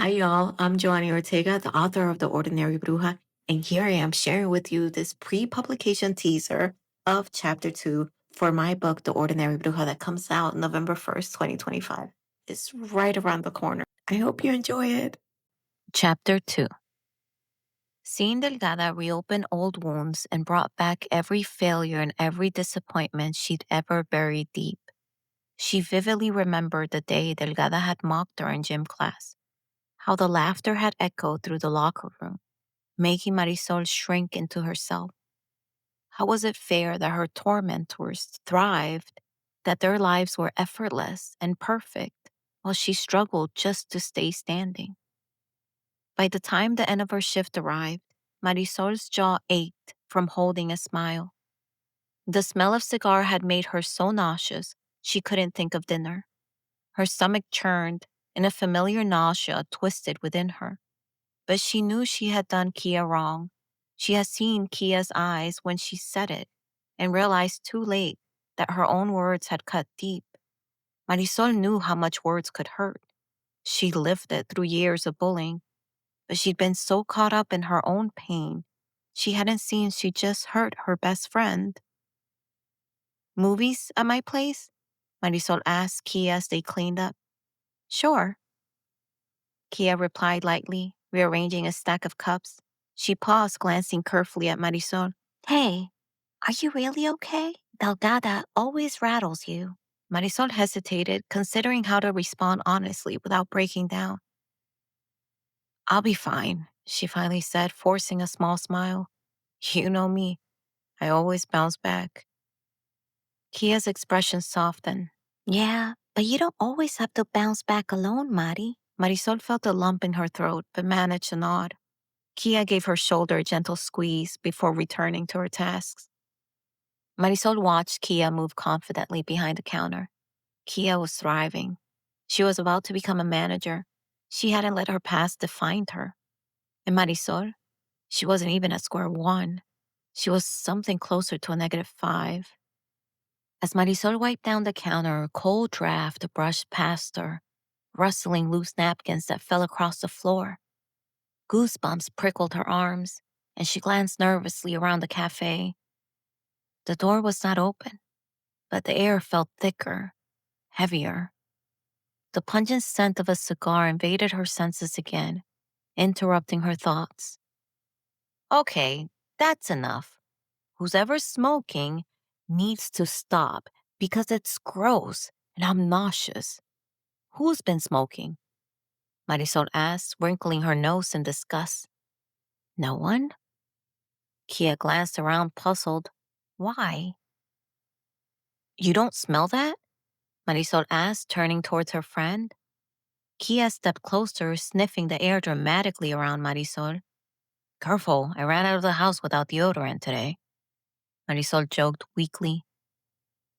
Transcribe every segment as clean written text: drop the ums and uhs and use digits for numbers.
Hi, y'all. I'm Joanny Ortega, the author of The Ordinary Bruja, and here I am sharing with you this pre publication teaser of Chapter 2 for my book, The Ordinary Bruja, that comes out November 1st, 2025. It's right around the corner. I hope you enjoy it. Chapter 2. Seeing Delgada reopen old wounds and brought back every failure and every disappointment she'd ever buried deep. She vividly remembered the day Delgada had mocked her in gym class, how the laughter had echoed through the locker room, making Marisol shrink into herself. How was it fair that her tormentors thrived, that their lives were effortless and perfect, while she struggled just to stay standing? By the time the end of her shift arrived, Marisol's jaw ached from holding a smile. The smell of cigar had made her so nauseous she couldn't think of dinner. Her stomach churned, and a familiar nausea twisted within her. But she knew she had done Kia wrong. She had seen Kia's eyes when she said it, and realized too late that her own words had cut deep. Marisol knew how much words could hurt. She lived it through years of bullying, but she'd been so caught up in her own pain, she hadn't seen she just hurt her best friend. Movies at my place? Marisol asked Kia as they cleaned up. Sure, Kia replied lightly, rearranging a stack of cups. She paused, glancing carefully at Marisol. Hey, are you really okay? Delgada always rattles you. Marisol hesitated, considering how to respond honestly without breaking down. I'll be fine, she finally said, forcing a small smile. You know me. I always bounce back. Kia's expression softened. Yeah, but you don't always have to bounce back alone, Mari. Marisol felt a lump in her throat, but managed a nod. Kia gave her shoulder a gentle squeeze before returning to her tasks. Marisol watched Kia move confidently behind the counter. Kia was thriving. She was about to become a manager. She hadn't let her past define her. And Marisol? She wasn't even at square one. She was something closer to a -5. As Marisol wiped down the counter, a cold draft brushed past her, rustling loose napkins that fell across the floor. Goosebumps prickled her arms, and she glanced nervously around the cafe. The door was not open, but the air felt thicker, heavier. The pungent scent of a cigar invaded her senses again, interrupting her thoughts. Okay, that's enough. Who's ever smoking needs to stop because it's gross and I'm nauseous. Who's been smoking? Marisol asked, wrinkling her nose in disgust. No one? Kia glanced around, puzzled. Why? You don't smell that? Marisol asked, turning towards her friend. Kia stepped closer, sniffing the air dramatically around Marisol. Careful, I ran out of the house without deodorant today. Marisol joked weakly.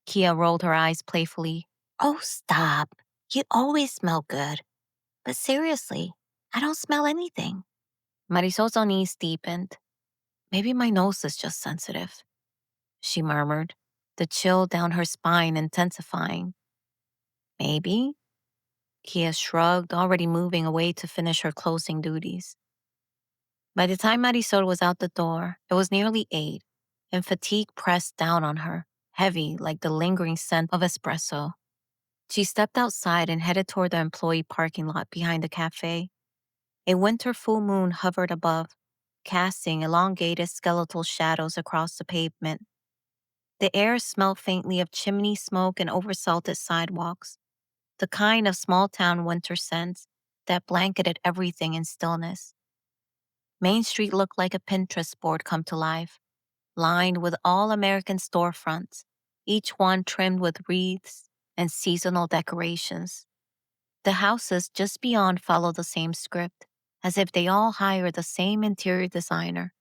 Kia rolled her eyes playfully. Oh, stop. You always smell good. But seriously, I don't smell anything. Marisol's unease deepened. Maybe my nose is just sensitive, she murmured, the chill down her spine intensifying. Maybe? Kia shrugged, already moving away to finish her closing duties. By the time Marisol was out the door, it was nearly 8, and fatigue pressed down on her, heavy like the lingering scent of espresso. She stepped outside and headed toward the employee parking lot behind the cafe. A winter full moon hovered above, casting elongated skeletal shadows across the pavement. The air smelled faintly of chimney smoke and oversalted sidewalks, the kind of small-town winter scents that blanketed everything in stillness. Main Street looked like a Pinterest board come to life, lined with all-American storefronts, each one trimmed with wreaths and seasonal decorations. The houses just beyond followed the same script, as if they all hired the same interior designer.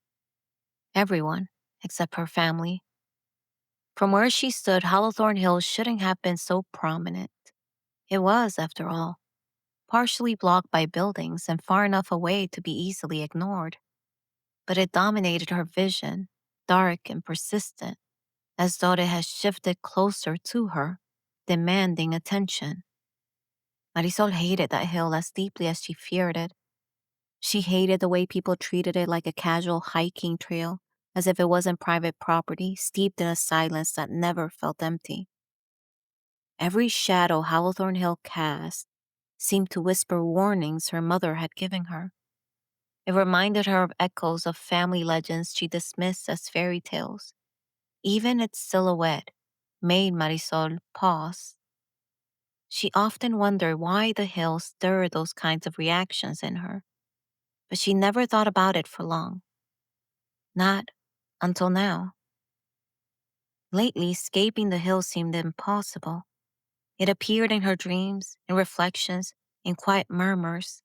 Everyone, except her family. From where she stood, Hallowthorn Hill shouldn't have been so prominent. It was, after all, partially blocked by buildings and far enough away to be easily ignored. But it dominated her vision, dark and persistent, as though it had shifted closer to her, demanding attention. Marisol hated that hill as deeply as she feared it. She hated the way people treated it like a casual hiking trail, as if it wasn't private property, steeped in a silence that never felt empty. Every shadow Hallowthorn Hill cast seemed to whisper warnings her mother had given her. It reminded her of echoes of family legends she dismissed as fairy tales. Even its silhouette made Marisol pause. She often wondered why the hill stirred those kinds of reactions in her, but she never thought about it for long. Not until now. Lately, escaping the hill seemed impossible. It appeared in her dreams, in reflections, in quiet murmurs.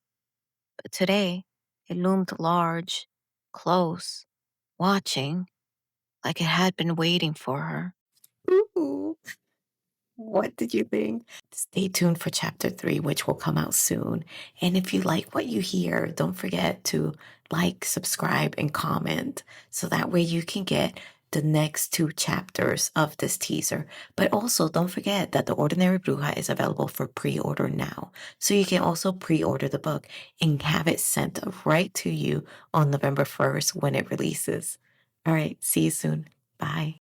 But today, it loomed large, close, watching, like it had been waiting for her. Ooh. What did you think? Stay tuned for chapter 3, which will come out soon. And if you like what you hear, don't forget to like, subscribe, and comment so that way you can get the next 2 chapters of this teaser. But also, don't forget that The Ordinary Bruja is available for pre-order now. So you can also pre-order the book and have it sent right to you on November 1st when it releases. All right, see you soon. Bye.